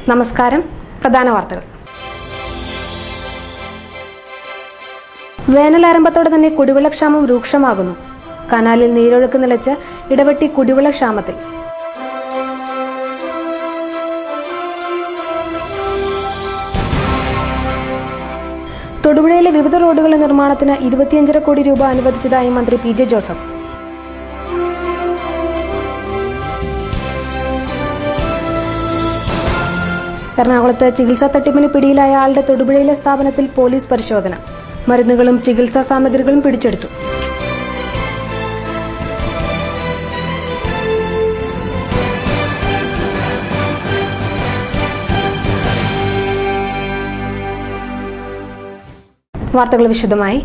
നമസ്കാരം. പ്രധാന വാർത്തകൾ. വേനലാരംഭത്തോടെ തന്നെ കുടിവെള്ളക്ഷാമം രൂക്ഷമാകുന്നു. കനാലിൽ നീരൊഴുക്ക് നിലച്ച് ഇടവെട്ടി കുടിവെള്ളക്ഷാമത്തിൽ. തൊടുപുഴയിലെ വിവിധ റോഡുകളുടെ നിർമ്മാണത്തിന് 25.5 കോടി രൂപ അനുവദിച്ചതായി മന്ത്രി പി ജെ ജോസഫ്. എറണാകുളത്ത് ചികിത്സാ തട്ടിപ്പിന് പിടിയിലായ ആളുടെ തൊടുപുഴയിലെ സ്ഥാപനത്തിൽ പോലീസ് പരിശോധന. മരുന്നുകളും ചികിത്സാ സാമഗ്രികളും പിടിച്ചെടുത്തു. വാർത്തകൾ വിശദമായി.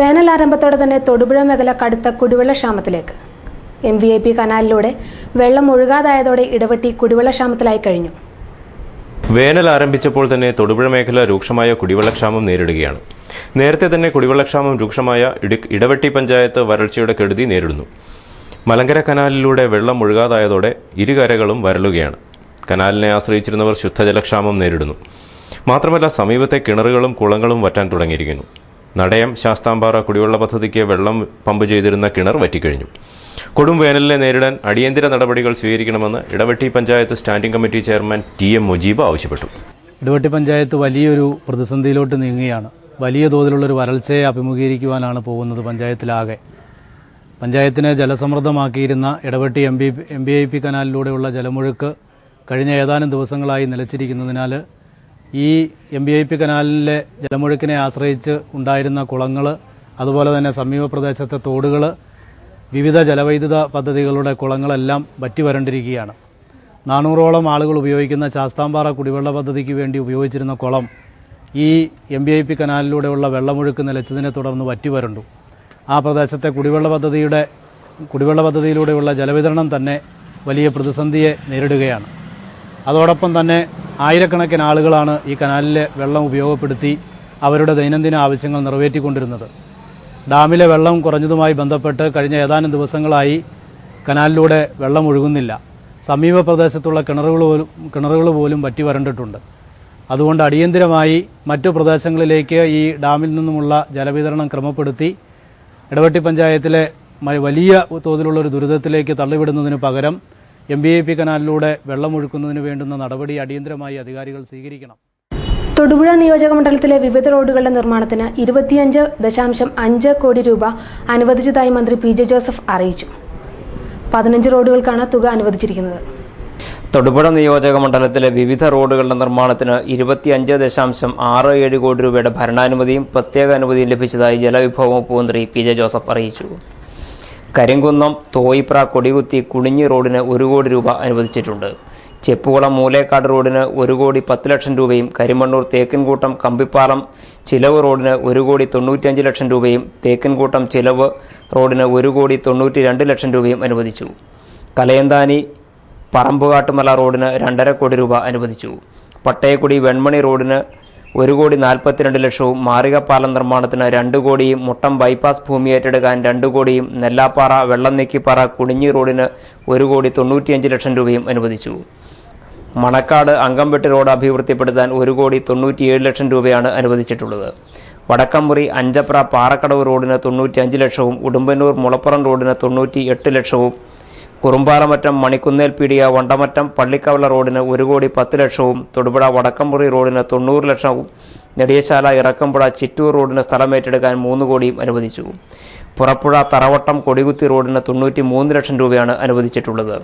വേനൽ ആരംഭത്തോടെ തന്നെ തൊടുപുഴ മേഖല കടുത്ത കുടിവെള്ളക്ഷാമത്തിലേക്ക്. MVP കനാലിലൂടെ വെള്ളം ഒഴുകാതായതോടെ ഇടവെട്ടി കുടിവെള്ളക്ഷാമത്തിലായി കഴിഞ്ഞു. വേനൽ ആരംഭിച്ചപ്പോൾ തന്നെ തൊടുപുഴ മേഖല രൂക്ഷമായ കുടിവെള്ളക്ഷാമം നേരിടുകയാണ്. നേരത്തെ തന്നെ കുടിവെള്ളക്ഷാമം രൂക്ഷമായ ഇടവെട്ടി പഞ്ചായത്ത് വരൾച്ചയുടെ കെടുതി നേരിടുന്നു. മലങ്കര കനാലിലൂടെ വെള്ളം ഒഴുകാതായതോടെ ഇരുകരകളും വരളുകയാണ്. കനാലിനെ ആശ്രയിച്ചിരുന്നവർ ശുദ്ധജലക്ഷാമം നേരിടുന്നു. മാത്രമല്ല, സമീപത്തെ കിണറുകളും കുളങ്ങളും വറ്റാൻ തുടങ്ങിയിരിക്കുന്നു. നടയം ശാസ്താംപാറ കുടിവെള്ള പദ്ധതിക്ക് വെള്ളം പമ്പ് ചെയ്തിരുന്ന കിണർ വറ്റിക്കഴിഞ്ഞു. കൊടും വേനലിനെ നേരിടാൻ അടിയന്തര നടപടികൾ സ്വീകരിക്കണമെന്ന് Idavetty panchayat standing committee chairman TM Mujeeb ആവശ്യപ്പെട്ടു. ഇടവെട്ടി പഞ്ചായത്ത് വലിയൊരു പ്രതിസന്ധിയിലോട്ട് നീങ്ങുകയാണ്. വലിയ തോതിലുള്ളൊരു വരൾച്ചയെ അഭിമുഖീകരിക്കുവാനാണ് പോകുന്നത് പഞ്ചായത്തിലാകെ. പഞ്ചായത്തിനെ ജലസമൃദ്ധമാക്കിയിരുന്ന ഇടവെട്ടി MBIP കനാലിലൂടെയുള്ള ജലമൊഴുക്ക് കഴിഞ്ഞ ഏതാനും ദിവസങ്ങളായി നിലച്ചിരിക്കുന്നതിനാൽ ഈ MBIP കനാലിലെ ജലമൊഴുക്കിനെ ആശ്രയിച്ച് ഉണ്ടായിരുന്ന കുളങ്ങൾ, അതുപോലെ തന്നെ സമീപ പ്രദേശത്തെ തോടുകൾ, വിവിധ ജലവൈദ്യുത പദ്ധതികളുടെ കുളങ്ങളെല്ലാം വറ്റി വരണ്ടിരിക്കുകയാണ്. 400ഓളം ആളുകൾ ഉപയോഗിക്കുന്ന ശാസ്താംപാറ കുടിവെള്ള പദ്ധതിക്ക് വേണ്ടി ഉപയോഗിച്ചിരുന്ന കുളം ഈ MBIP കനാലിലൂടെയുള്ള വെള്ളമൊഴുക്ക് നിലച്ചതിനെ തുടർന്ന് വറ്റി വരണ്ടു. ആ പ്രദേശത്തെ കുടിവെള്ള പദ്ധതിയിലൂടെയുള്ള ജലവിതരണം തന്നെ വലിയ പ്രതിസന്ധിയെ നേരിടുകയാണ്. അതോടൊപ്പം തന്നെ ആയിരക്കണക്കിന് ആളുകളാണ് ഈ കനാലിലെ വെള്ളം ഉപയോഗപ്പെടുത്തി അവരുടെ ദൈനംദിന ആവശ്യങ്ങൾ നിറവേറ്റിക്കൊണ്ടിരുന്നത്. ഡാമിലെ വെള്ളം കുറഞ്ഞതുമായി ബന്ധപ്പെട്ട് കഴിഞ്ഞ ഏതാനും ദിവസങ്ങളായി കനാലിലൂടെ വെള്ളം ഒഴുകുന്നില്ല. സമീപ പ്രദേശത്തുള്ള കിണറുകൾ പോലും വറ്റി വരണ്ടിട്ടുണ്ട്. അതുകൊണ്ട് അടിയന്തിരമായി മറ്റു പ്രദേശങ്ങളിലേക്ക് ഈ ഡാമിൽ നിന്നുമുള്ള ജലവിതരണം ക്രമപ്പെടുത്തി ഇടവെട്ടി പഞ്ചായത്തിലെ വലിയ തോതിലുള്ളൊരു ദുരിതത്തിലേക്ക് തള്ളിവിടുന്നതിന് പകരം MBIP കനാലിലൂടെ വെള്ളമൊഴുക്കുന്നതിന് വേണ്ടുന്ന നടപടി അടിയന്തരമായി അധികാരികൾ സ്വീകരിക്കണം. തൊടുപുഴ നിയോജക മണ്ഡലത്തിലെ വിവിധ റോഡുകളുടെ നിർമ്മാണത്തിന് 25.5 കോടി രൂപ അനുവദിച്ചതായി മന്ത്രി പി ജെ ജോസഫ് അറിയിച്ചു. 15 റോഡുകൾക്കാണ് തുക അനുവദിച്ചിരിക്കുന്നത്. തൊടുപുഴ നിയോജക മണ്ഡലത്തിലെ വിവിധ റോഡുകളുടെ നിർമ്മാണത്തിന് 25.67 കോടി രൂപയുടെ ഭരണാനുമതിയും പ്രത്യേക അനുമതിയും ലഭിച്ചതായി ജലവിഭവ വകുപ്പ് മന്ത്രി പി ജെ ജോസഫ് അറിയിച്ചു. കരിങ്കുന്നം തോയിപ്ര കൊടികുത്തി കുണിഞ്ഞി റോഡിന് 1 കോടി രൂപ അനുവദിച്ചിട്ടുണ്ട്. ചെപ്പുകുളം മൂലേക്കാട് റോഡിന് 1,10,00,000 രൂപയും കരിമണ്ണൂർ തേക്കിൻകൂട്ടം കമ്പിപ്പാലം ചിലവ് റോഡിന് 1,95,00,000 രൂപയും തേക്കിൻകൂട്ടം ചിലവ് റോഡിന് 1,92,00,000 രൂപയും അനുവദിച്ചു. കലയന്താനി പറമ്പുകാട്ടുമല റോഡിന് 2.5 കോടി രൂപ അനുവദിച്ചു. പട്ടയക്കുടി വെൺമണി റോഡിന് 1,42,00,000 മാറികപ്പാലം നിർമ്മാണത്തിന് 2 കോടിയും മുട്ടം ബൈപ്പാസ് ഭൂമി ഏറ്റെടുക്കാൻ 2 കോടിയും നെല്ലാപ്പാറ വെള്ളംനെക്കിപ്പാറ കുണിഞ്ഞി റോഡിന് 1,95,00,000 രൂപയും അനുവദിച്ചു. മണക്കാട് അങ്കംവെട്ടി റോഡ് അഭിവൃദ്ധിപ്പെടുത്താൻ 1,97,00,000 രൂപയാണ് അനുവദിച്ചിട്ടുള്ളത്. വടക്കംമുറി അഞ്ചപ്ര പാറക്കടവ് റോഡിന് 95,00,000 ഉടുമ്പന്നൂർ മുളപ്പുറം റോഡിന് 98,00,000 കുറുമ്പാലമറ്റം മണിക്കുന്നേൽ പീടിക വണ്ടമറ്റം പള്ളിക്കവല റോഡിന് 1,10,00,000 തൊടുപുഴ വടക്കംമുറി റോഡിന് 90,00,000 നെടിയശാല ഇറക്കമ്പുഴ ചിറ്റൂർ റോഡിന് സ്ഥലമേറ്റെടുക്കാൻ 3 കോടിയും അനുവദിച്ചു. പുറപ്പുഴ തറവട്ടം കൊടികുത്തി റോഡിന് 93,00,000 രൂപയാണ് അനുവദിച്ചിട്ടുള്ളത്.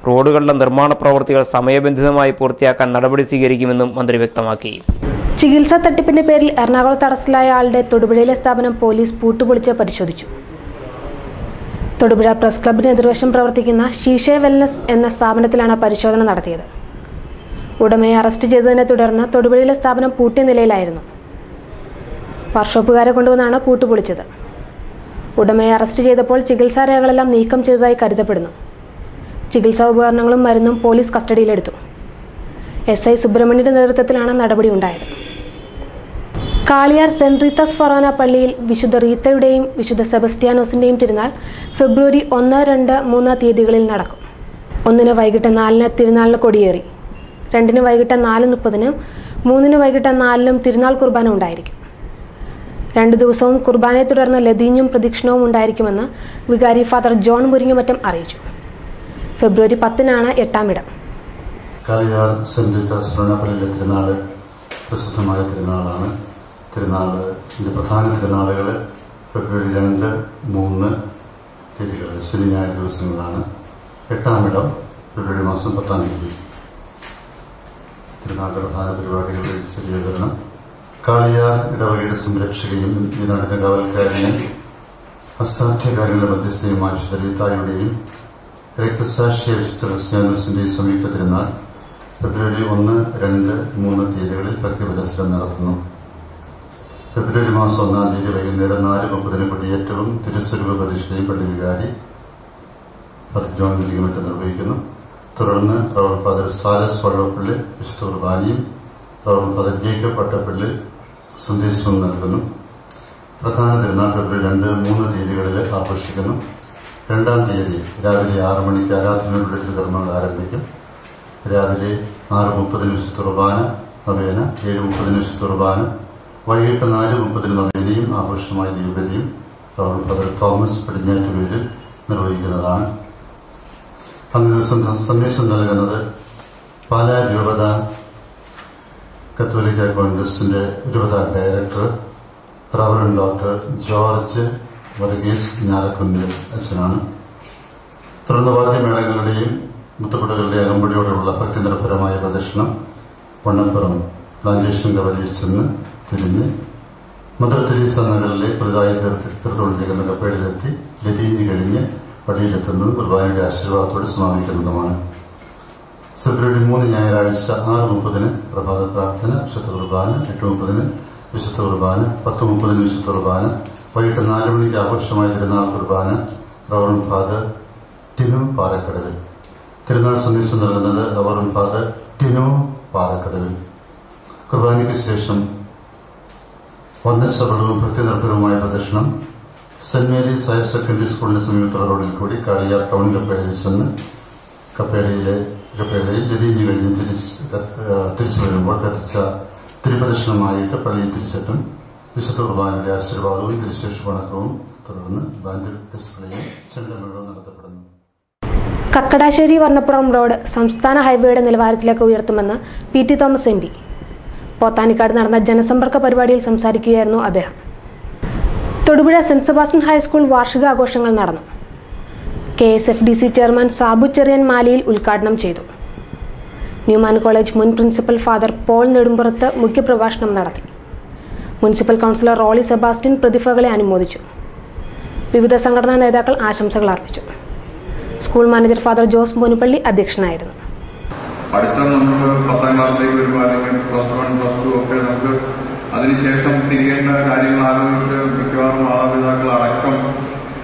റോഡുകളുടെ നിർമ്മാണ പ്രവൃത്തികൾ സമയബന്ധിതമായി പൂർത്തിയാക്കാൻ നടപടി സ്വീകരിക്കുമെന്നും മന്ത്രി വ്യക്തമാക്കി. ചികിത്സാ തട്ടിപ്പിന്റെ പേരിൽ എറണാകുളത്ത് അറസ്റ്റിലായ ആളുടെ തൊടുപുഴയിലെ സ്ഥാപനം പോലീസ് പൂട്ടുപൊളിച്ച് പരിശോധിച്ചു. തൊടുപുഴ പ്രസ് ക്ലബിന് എതിർവശം പ്രവർത്തിക്കുന്ന ഷീഷെ വെൽനസ് എന്ന സ്ഥാപനത്തിലാണ് പരിശോധന നടത്തിയത്. ഉടമയെ അറസ്റ്റ് ചെയ്തതിനെ തുടർന്ന് തൊടുപുഴയിലെ സ്ഥാപനം പൂട്ടിയ നിലയിലായിരുന്നു. വർക്ക്ഷോപ്പുകാരെ കൊണ്ടുവന്നാണ് പൂട്ടുപൊളിച്ചത്. ഉടമയെ അറസ്റ്റ് ചെയ്തപ്പോൾ ചികിത്സാ രേഖകളെല്ലാം നീക്കം ചെയ്തതായി കരുതപ്പെടുന്നു. ചികിത്സാ ഉപകരണങ്ങളും മരുന്നും പോലീസ് കസ്റ്റഡിയിലെടുത്തു. SI സുബ്രഹ്മണ്യന്റെ നേതൃത്വത്തിലാണ് നടപടി ഉണ്ടായത്. കാളിയാർ സെന്റ് റീത്താസ് ഫൊറാന പള്ളിയിൽ വിശുദ്ധ റീത്തയുടെയും വിശുദ്ധ സെബസ്ത്യാനോസിന്റെയും തിരുനാൾ ഫെബ്രുവരി 1, 2, 3 തീയതികളിൽ നടക്കും. 1 വൈകിട്ട് 4 തിരുനാളിന് കൊടിയേറി. 2-ന് വൈകിട്ട് 4:30-നും 3-ന് വൈകിട്ട് 4-നും തിരുനാൾ കുർബാന ഉണ്ടായിരിക്കും. 2 ദിവസവും കുർബാനയെ തുടർന്ന് ലതീഞ്ഞും പ്രദക്ഷിണവും ഉണ്ടായിരിക്കുമെന്ന് വികാരി ഫാദർ ജോൺ മുരിങ്ങമറ്റം അറിയിച്ചു. ഫെബ്രുവരി 10-നാണ് 8-ാം ഇടം. കാളിയാർ സെന്റ് റീറ്റാസ് ഭരണപ്പള്ളിയിലെ തിരുനാള് പ്രസിദ്ധമായ തിരുനാളാണ്. തിരുനാളിൻ്റെ പ്രധാന തിരുനാളുകൾ ഫെബ്രുവരി 2, 3 തീയതികളിൽ ശനി ഞായർ ദിവസങ്ങളാണ്. 8-ാം ഇടം ഫെബ്രുവരി മാസം 10-ാം തീയതി. തിരുനാളിൻ്റെ പ്രധാന പരിപാടികളുടെ വിശദീകരണം: കാളിയാർ ഇടവകയുടെ സംരക്ഷകയും ഈ നാടിന്റെ കാവൽക്കാരനെയും അസാധ്യ കാര്യങ്ങളുടെ മധ്യസ്ഥയുമായ വിശുദ്ധ റീത്തായുടെയും രക്തസാക്ഷിയ വിശുദ്ധ ക്രിസ്ത്യാനോസിന്റെയും സംയുക്ത തിരുനാൾ ഫെബ്രുവരി 1, 2, 3 തീയതികളിൽ ഭക്തിപുരസ്കാരം നടത്തുന്നു. ഫെബ്രുവരി മാസം 1-ാം തീയതി വൈകുന്നേരം 4:30-ന് കൊടിയേറ്റവും തിരുസ്വരൂപ പ്രതിഷ്ഠയും പള്ളി വികാരി ഫാദർ ജോൺ മുരിങ്ങമറ്റം നിർവഹിക്കുന്നു. തുടർന്ന് റവർ ഫാദർ സാലസ് വള്ളപ്പള്ളി വിശുദ്ധ കുർബാനയും റവർ ഫാദർ ജേക്കബ് പട്ടപ്പള്ളി സന്ദേശവും നൽകുന്നു. പ്രധാന തിരുനാൾ ഫെബ്രുവരി 2, 3 തീയതികളിൽ ആഘോഷിക്കുന്നു. 2-ാം തീയതി രാവിലെ 6 മണിക്ക് ആരാധനയോടുള്ള തിരുകർമ്മങ്ങൾ ആരംഭിക്കും. രാവിലെ 6:30-ന് വിശുദ്ധ കുർബാന നവേന, 7:30-ന് വിശുദ്ധ കുർബാന, വൈകിട്ട് 4:30-ന് നവേനയും ആഘോഷമായ ദീപതിയും റവർ ഫാദർ തോമസ് പടിഞ്ഞാറ്റുപേരിൽ നിർവഹിക്കുന്നതാണ്. അന്ന് ദിവസം സന്ദേശം നൽകുന്നത് പാലാ രൂപത കത്തോലിക്ക കോൺഗ്രസിന്റെ രൂപത director reverend doctor George Varghese Njarakkunnil അച്ഛനാണ്. തുടർന്ന് വാദ്യമേളങ്ങളുടെയും മുത്തുകുടകളുടെയും അകമ്പടിയോടുള്ള ഭക്തിനിർഭരമായ പ്രദക്ഷിണം വണ്ണപ്പുറം പ്ലാന്റേഷൻ കവലയിൽ ചെന്ന് തിരിഞ്ഞ് മദർ തെരേസ നഗറിലെ പുതുതായി തീർത്തുകൊണ്ടിരിക്കുന്ന കപ്പേടിലെത്തി ലതീഞ്ഞ് കഴിഞ്ഞ് പള്ളിയിലെത്തുന്നതും കുർബാനയുടെ ആശീർവാദത്തോടെ സമാപിക്കുന്നതുമാണ്. ഫെബ്രുവരി 3 ഞായറാഴ്ച 6:30-ന് പ്രഭാത പ്രാർത്ഥന, വിശുദ്ധ കുർബാന, 8:30-ന് വിശുദ്ധ കുർബാന, 10:30-ന് വിശുദ്ധ കുർബാന, വൈകിട്ട് 4 മണിക്ക് ആഘോഷമായ തിരുനാൾ കുർബാന റവറൻ ഫാദർ ടിനു പാറക്കടവിൽ. തിരുനാൾ സന്ദേശം നൽകുന്നത് റവറൻ ഫാദർ ടിനു പാറക്കടവിൽ. കുർബാനയ്ക്ക് ശേഷം വർണ്ണശബളവും ഭക്തിനിർഭരവുമായ പ്രദക്ഷിണം സെന്റ് മേരീസ് ഹയർ സെക്കൻഡറി സ്കൂളിന് സമീപത്തുള്ള റോഡിൽ കൂടി കാളിയാർ ടൗൺ കപ്പേളയിൽ ചെന്ന് കപ്പേളയിൽ ലതീഞ്ഞ് കഴിഞ്ഞ് തിരിച്ചു വരുമ്പോൾ കത്തിച്ച തിരുപ്രദക്ഷിണമായിട്ട് പള്ളിയിൽ തിരിച്ചെത്തും. വിശുദ്ധ കുർബാനയുടെ ആശീർവാദവും തിരുശേഷ വണക്കവും തുടർന്ന് ബാൻഡ് ഡിസ്പ്ലേയും ചെണ്ടമേളവും നടത്തപ്പെടുന്നു. കക്കടാശ്ശേരി വർണ്ണപ്പുറം റോഡ് സംസ്ഥാന ഹൈവേയുടെ നിലവാരത്തിലേക്ക് ഉയർത്തുമെന്ന് PT തോമസ് MP. പോത്താനിക്കാട് നടന്ന ജനസമ്പർക്ക പരിപാടിയിൽ സംസാരിക്കുകയായിരുന്നു അദ്ദേഹം. തൊടുപുഴ സെന്റ് സെബാസ്റ്റ്യൻ ഹൈസ്കൂൾ വാർഷികാഘോഷങ്ങൾ നടന്നു. KSFDC ചെയർമാൻ സാബു ചെറിയൻ മാലിയിൽ ഉദ്ഘാടനം ചെയ്തു. ന്യൂമാൻ കോളേജ് മുൻ പ്രിൻസിപ്പൽ ഫാദർ പോൾ നെടുമ്പുറത്ത് മുഖ്യപ്രഭാഷണം നടത്തി. മുനിസിപ്പൽ കൗൺസിലർ റോളി സെബാസ്റ്റ്യൻ പ്രതിഭകളെ അനുമോദിച്ചു. വിവിധ സംഘടനാ നേതാക്കൾ ആശംസകൾ അർപ്പിച്ചു. സ്കൂൾ മാനേജർ ഫാദർ ജോസ് മോനുപള്ളി അധ്യക്ഷനായിരുന്നു. അടുത്ത നമുക്ക് 10ാം ക്ലാസ്സിലേക്ക് വരുമ്പോൾ അല്ലെങ്കിൽ +1, +2 ഒക്കെ നമുക്ക് അതിനുശേഷം തിരിയേണ്ട കാര്യങ്ങൾ ആലോചിച്ച് മിക്കവാറും മാതാപിതാക്കൾ അടക്കം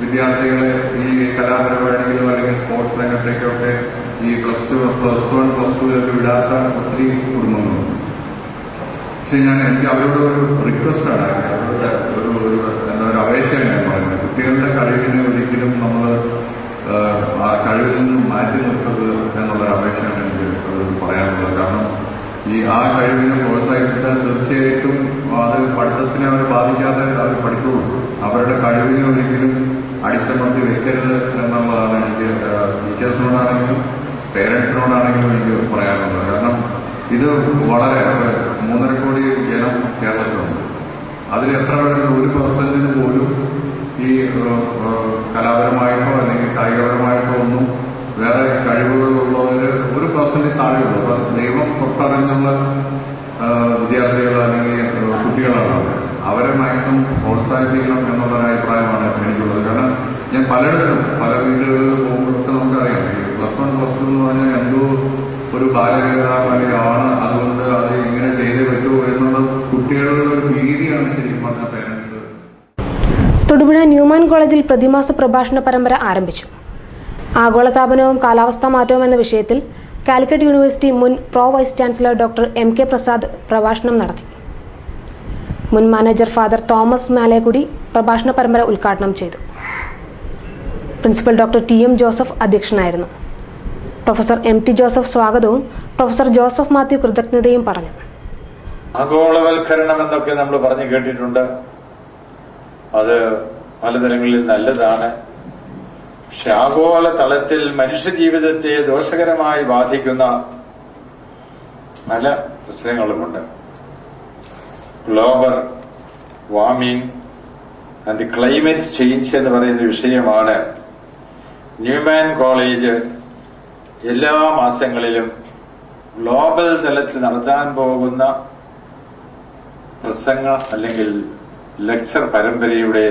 വിദ്യാർത്ഥികളെ ഈ കലാപരിപാടികളോ അല്ലെങ്കിൽ സ്പോർട്സ് രംഗത്തേക്കൊക്കെ ഈ +1, +2 വിടാത്ത ഒത്തിരി കുടുംബങ്ങളുണ്ട്. പക്ഷെ എനിക്ക് അവരോട് ഒരു റിക്വസ്റ്റാണ്, അവരുടെ ഒരു അപേക്ഷയാണ് ഞാൻ പറയുന്നത്. കുട്ടികളുടെ കഴിവിനെ ഒരിക്കലും നമ്മൾ ആ കഴിവിൽ നിന്നും മാറ്റി നിർത്തരുത് എന്നുള്ളൊരു അപേക്ഷയാണ് എനിക്ക് പറയാനുള്ളത്. കാരണം ആ കഴിവിനെ പ്രോത്സാഹിപ്പിച്ചാൽ തീർച്ചയായിട്ടും അത് പഠിത്തത്തിനെ അവർ ബാധിക്കാതെ അവർ പഠിച്ചോളൂ. അവരുടെ കഴിവിനെ ഒരിക്കലും അടിച്ചമർത്തി വെക്കരുത് എന്നുള്ളതാണ് എനിക്ക് ടീച്ചേഴ്സിനോടാണെങ്കിലും പേരൻസിനോടാണെങ്കിലും എനിക്ക് പറയാനുള്ളത്. കാരണം ഇത് വളരെ 3.5 കോടി ജനം കേരളത്തിലുണ്ട്. അതിൽ എത്ര പേരുടെ 1% പോലും ഈ കലാപരമായിട്ടോ അല്ലെങ്കിൽ കായികപരമായിട്ടോ ഒന്നും വേറെ കഴിവുകളുള്ളവർ 1% താഴെയുള്ളൂ. അപ്പം ദൈവം തൊട്ടറിഞ്ഞുള്ള വിദ്യാർത്ഥികൾ അല്ലെങ്കിൽ കുട്ടികളാണ് അവരെ മാക്സിമം പ്രോത്സാഹിപ്പിക്കണം എന്നുള്ളൊരു അഭിപ്രായമാണ് എനിക്കുള്ളത്. കാരണം ഞാൻ പലയിടത്തും പല വീടുകളിൽ പോകുമ്പോഴൊക്കെ നമുക്കറിയാം ഈ +1, +2 എന്ന് പറഞ്ഞാൽ എന്തോ ഒരു ബാലകേറാം അല്ലെങ്കിൽ ആണ്, അതുകൊണ്ട് അത് ഇങ്ങനെ ചെയ്തേ പറ്റുമോ എന്നുള്ള കുട്ടികളുടെ ഒരു ഭീതിയാണ് ശരിക്കും പറഞ്ഞ പേരൻസ്. തൊടുപുഴ ന്യൂമാൻ കോളേജിൽ പ്രതിമാസ പ്രഭാഷണ പരമ്പര ആരംഭിച്ചു. ആഗോളതാപനവും കാലാവസ്ഥാ മാറ്റവും എന്ന വിഷയത്തിൽ കാലിക്കറ്റ് യൂണിവേഴ്സിറ്റി മുൻ vice chancellor doctor MK Prasad പ്രഭാഷണം നടത്തി. മുൻ മാനേജർ ഫാദർ തോമസ് മാലേക്കുടി പ്രഭാഷണ പരമ്പര ഉദ്ഘാടനം ചെയ്തു. പ്രിൻസിപ്പൽ ഡോക്ടർ TM ജോസഫ് അധ്യക്ഷനായിരുന്നു. പ്രൊഫസർ MT ജോസഫ് സ്വാഗതവും പ്രൊഫസർ ജോസഫ് മാത്യു കൃതജ്ഞതയും പറഞ്ഞു. ആഗോളവൽക്കരണം എന്നൊക്കെ നമ്മൾ പറഞ്ഞു കേട്ടിട്ടുണ്ട്. അത് പലതരങ്ങളിൽ നല്ലതാണ്. പക്ഷെ ആഗോള തലത്തിൽ മനുഷ്യജീവിതത്തെ ദോഷകരമായി ബാധിക്കുന്ന പല പ്രശ്നങ്ങളുമുണ്ട്. Global warming and climate change എന്ന് പറയുന്ന വിഷയമാണ് ന്യൂമാൻ കോളേജ് എല്ലാ മാസങ്ങളിലും ഗ്ലോബൽ തലത്തിൽ നടത്താൻ പോകുന്ന പ്രസംഗ അല്ലെങ്കിൽ ലെക്ചർ പരമ്പരയുടെ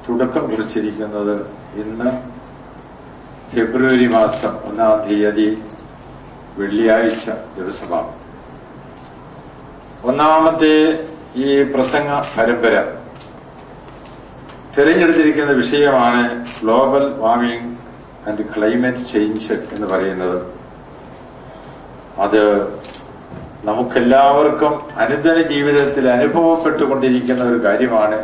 തുടക്കം കുറിച്ചിരിക്കുന്നത് ഇന്ന് ഫെബ്രുവരി മാസം 1-ാം തീയതി വെള്ളിയാഴ്ച ദിവസമാണ്. ഒന്നാമത്തെ ഈ പ്രസംഗ പരമ്പര തിരഞ്ഞെടുത്തിരിക്കുന്ന വിഷയമാണ് global warming and climate change എന്ന് പറയുന്നത്. അത് നമുക്കെല്ലാവർക്കും അനുദിന ജീവിതത്തിൽ അനുഭവപ്പെട്ടുകൊണ്ടിരിക്കുന്ന ഒരു കാര്യമാണ്.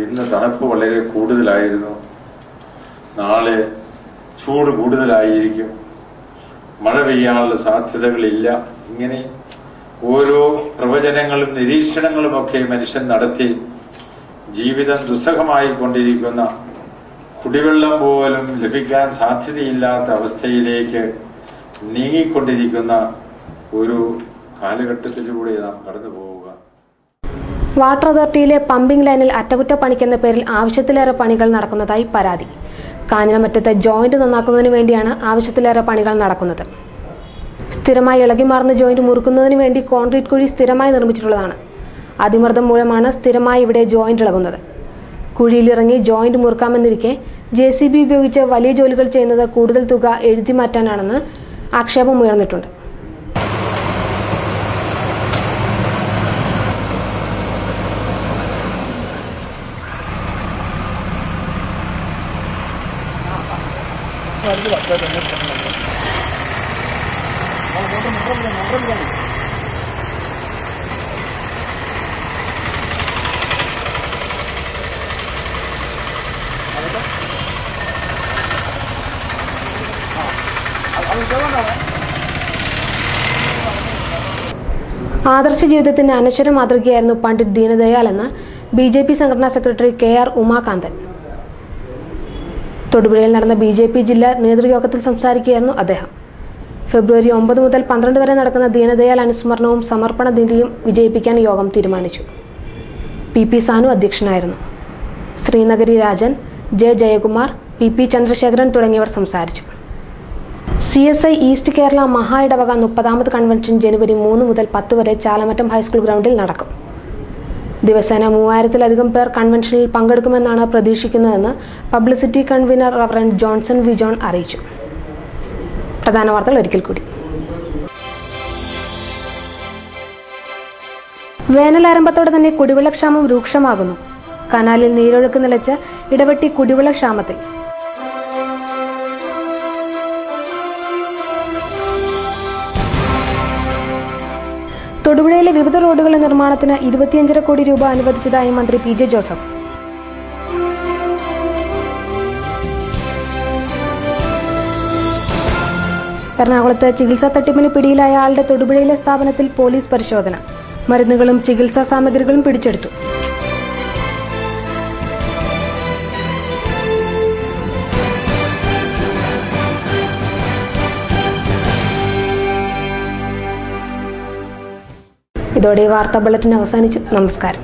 ഇന്ന് തണുപ്പ് വളരെ കൂടുതലായിരുന്നു, നാളെ ചൂട് കൂടുതലായിരിക്കും, മഴ പെയ്യാനുള്ള സാധ്യതകളില്ല. ഇങ്ങനെ ഓരോ പ്രവചനങ്ങളും നിരീക്ഷണങ്ങളുമൊക്കെ മനുഷ്യൻ നടത്തി ജീവിതം ദുസ്സഹമായി കൊണ്ടിരിക്കുന്ന, കുടിവെള്ളം പോലും ലഭിക്കാൻ സാധ്യതയില്ലാത്ത അവസ്ഥയിലേക്ക് നീങ്ങിക്കൊണ്ടിരിക്കുന്ന ഒരു കാലഘട്ടത്തിലൂടെ നാം കടന്നു പോവുക. വാട്ടർ അതോറിറ്റിയിലെ പമ്പിംഗ് ലൈനിൽ അറ്റകുറ്റപ്പണിക്കെന്ന പേരിൽ ആവശ്യത്തിലേറെ പണികൾ നടക്കുന്നതായി പരാതി. കാഞ്ഞിരമറ്റത്തെ ജോയിന്റ് നന്നാക്കുന്നതിന് വേണ്ടിയാണ് ആവശ്യത്തിലേറെ പണികൾ നടക്കുന്നത്. സ്ഥിരമായി ഇളകിമാറുന്ന ജോയിന്റ് മുറുക്കുന്നതിന് വേണ്ടി കോൺക്രീറ്റ് കുഴി സ്ഥിരമായി നിർമ്മിച്ചിട്ടുള്ളതാണ്. അതിമർദ്ദം മൂലമാണ് സ്ഥിരമായി ഇവിടെ ജോയിന്റ് ഇളകുന്നത്. കുഴിയിലിറങ്ങി ജോയിന്റ് മുറുക്കാമെന്നിരിക്കെ JCB ഉപയോഗിച്ച് വലിയ ജോലികൾ ചെയ്യുന്നത് കൂടുതൽ തുക എഴുതി മാറ്റാനാണെന്ന് ആക്ഷേപം ഉയർന്നിട്ടുണ്ട്. ആദർശ ജീവിതത്തിന്റെ അനശ്വര മാതൃകയായിരുന്നു പണ്ഡിറ്റ് ദീനദയാൽ എന്ന് BJP സംഘടനാ സെക്രട്ടറി KR ഉമാകാന്തൻ. തൊടുപുഴയിൽ നടന്ന BJP ജില്ലാ നേതൃയോഗത്തിൽ സംസാരിക്കുകയായിരുന്നു അദ്ദേഹം. ഫെബ്രുവരി 9 മുതൽ 12 വരെ നടക്കുന്ന ദീനദയാൽ അനുസ്മരണവും സമർപ്പണ നിധിയും വിജയിപ്പിക്കാൻ യോഗം തീരുമാനിച്ചു. PP സാനു അധ്യക്ഷനായിരുന്നു. ശ്രീനഗരി രാജൻ, J ജയകുമാർ, PP ചന്ദ്രശേഖരൻ തുടങ്ങിയവർ സംസാരിച്ചു. CSI ഈസ്റ്റ് കേരള മഹാ ഇടവക 30ാമത് കൺവെൻഷൻ ജനുവരി 3 മുതൽ 10 വരെ ചാലമറ്റം ഹൈസ്കൂൾ ഗ്രൗണ്ടിൽ നടക്കും. ദിവസേന 3000-ലധികം പേർ കൺവെൻഷനിൽ പങ്കെടുക്കുമെന്നാണ് പ്രതീക്ഷിക്കുന്നതെന്ന് publicity convener reverend Johnson V John അറിയിച്ചു. പ്രധാന വാർത്തകൾ ഒരിക്കൽ കൂടി. വേനലാരംഭത്തോടെ തന്നെ കുടിവെള്ളക്ഷാമം രൂക്ഷമാകുന്നു. കനാലിൽ നീരൊഴുക്ക് നിലച്ച് ഇടവെട്ടി കുടിവെള്ളക്ഷാമത്തിൽ. തൊടുപുഴയിലെ വിവിധ റോഡുകളുടെ നിർമ്മാണത്തിന് 25.5 കോടി രൂപ അനുവദിച്ചതായി മന്ത്രി PJ ജോസഫ്. എറണാകുളത്ത് ചികിത്സാ തട്ടിപ്പിന് പിടിയിലായ ആളുടെ തൊടുപുഴയിലെ സ്ഥാപനത്തിൽ പോലീസ് പരിശോധന. മരുന്നുകളും ചികിത്സാ സാമഗ്രികളും പിടിച്ചെടുത്തു. ഇതോടെ വാർത്താ ബുള്ളറ്റിൻ അവസാനിച്ചു. നമസ്കാരം.